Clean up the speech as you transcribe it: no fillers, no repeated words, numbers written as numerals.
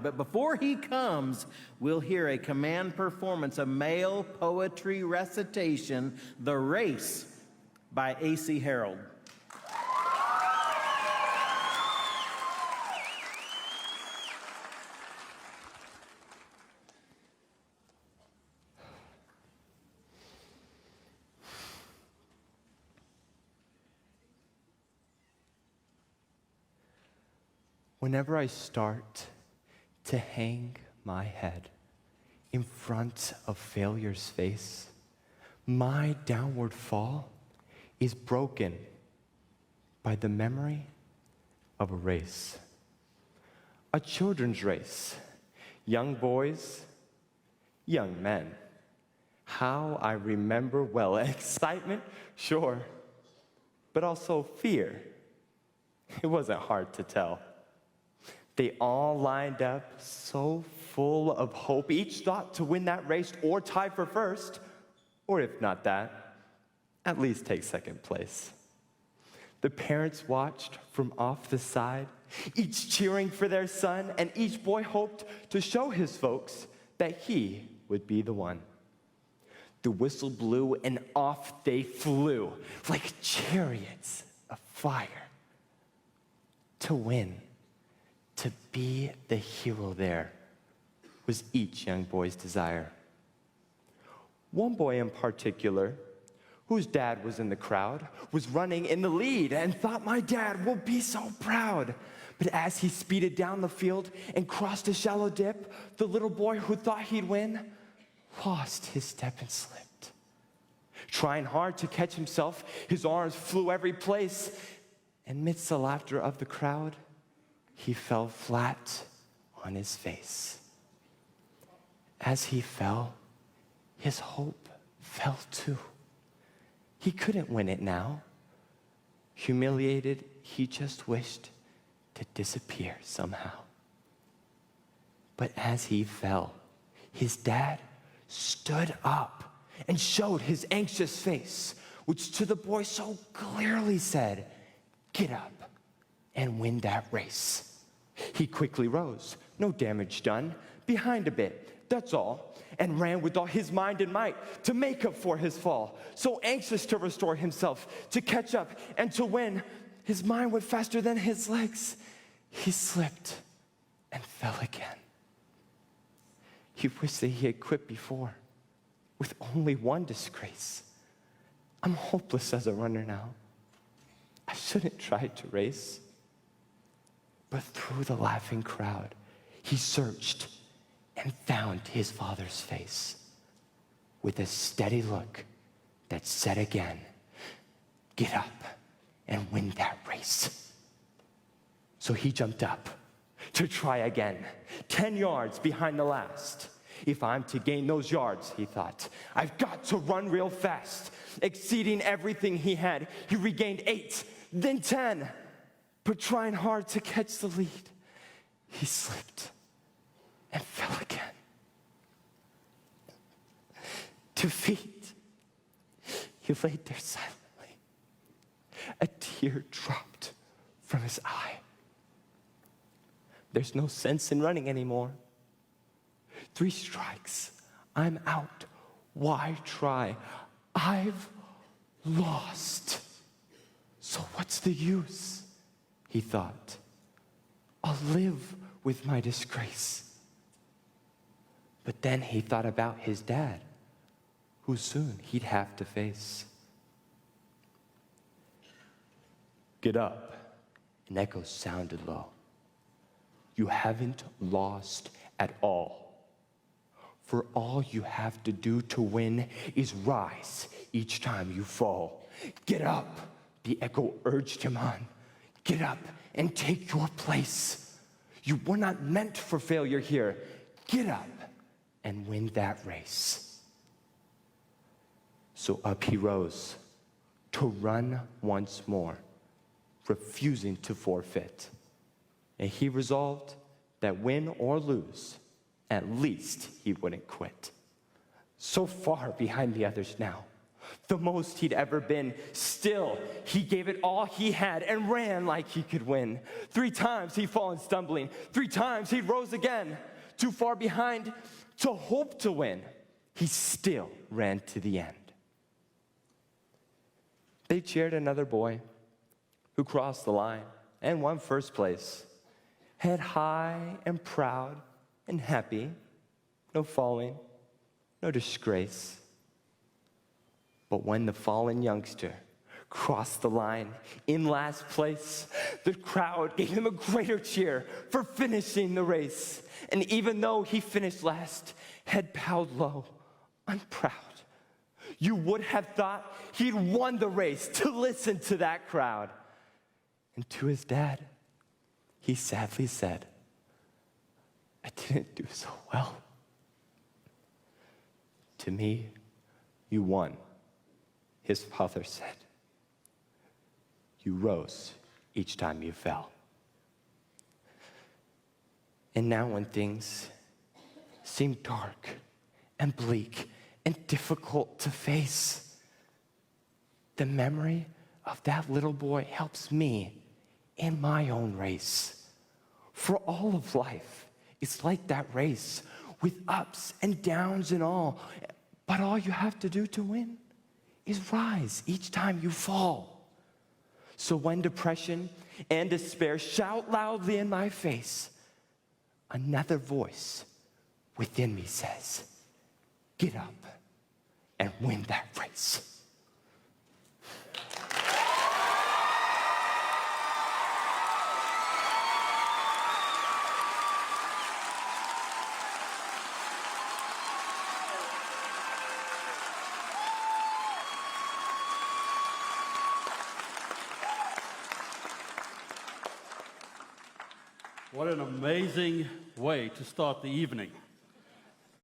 But before he comes, we'll hear a command performance of male poetry recitation, The Race by A.C. Harold. Whenever I start to hang my head in front of failure's face, my downward fall is broken by the memory of a race. A children's race. Young boys, young men. How I remember well. Excitement, sure, but also fear. It wasn't hard to tell. They all lined up so full of hope, each thought to win that race or tie for first, or if not that, at least take second place. The parents watched from off the side, each cheering for their son, and each boy hoped to show his folks that he would be the one. The whistle blew and off they flew like chariots of fire to win. To be the hero there was each young boy's desire. One boy in particular, whose dad was in the crowd, was running in the lead and thought, my dad will be so proud. But as he speeded down the field and crossed a shallow dip, the little boy who thought he'd win lost his step and slipped. Trying hard to catch himself, his arms flew every place, and amidst the laughter of the crowd, he fell flat on his face. As he fell, his hope fell too. He couldn't win it now. Humiliated, he just wished to disappear somehow. But as he fell, his dad stood up and showed his anxious face, which to the boy so clearly said, "Get up and win that race." He quickly rose, no damage done, behind a bit, that's all, and ran with all his mind and might to make up for his fall. So anxious to restore himself, to catch up and to win, his mind went faster than his legs. He slipped and fell again. He wished that he had quit before, with only one disgrace. I'm hopeless as a runner now. I shouldn't try to race. But through the laughing crowd, he searched and found his father's face with a steady look that said again, "Get up and win that race." So he jumped up to try again, 10 yards behind the last. If I'm to gain those yards, he thought, I've got to run real fast. Exceeding everything he had, he regained 8, then 10. But trying hard to catch the lead, he slipped and fell again. Defeat. He laid there silently. A tear dropped from his eye. There's no sense in running anymore. 3 strikes, I'm out. Why try? I've lost. So what's the use? He thought. I'll live with my disgrace. But then he thought about his dad, who soon he'd have to face. Get up, an echo sounded low. You haven't lost at all. For all you have to do to win is rise each time you fall. Get up, the echo urged him on. Get up and take your place. You were not meant for failure here. Get up and win that race. So up he rose to run once more, refusing to forfeit. And he resolved that win or lose, at least he wouldn't quit. So far behind the others now, the most he'd ever been. Still, he gave it all he had and ran like he could win. 3 times he'd fallen stumbling. 3 times he'd rose again. Too far behind to hope to win. He still ran to the end. They cheered another boy who crossed the line and won first place. Head high and proud and happy. No falling, no disgrace. But when the fallen youngster crossed the line in last place, the crowd gave him a greater cheer for finishing the race. And even though he finished last, head bowed low, unproud, you would have thought he'd won the race to listen to that crowd. And to his dad, he sadly said, I didn't do so well. To me, you won, his father said. You rose each time you fell. And now when things seem dark and bleak and difficult to face, the memory of that little boy helps me in my own race. For all of life is like that race with ups and downs and all. But all you have to do to win is rise each time you fall. So when depression and despair shout loudly in my face, another voice within me says, get up and win that race. What an amazing way to start the evening.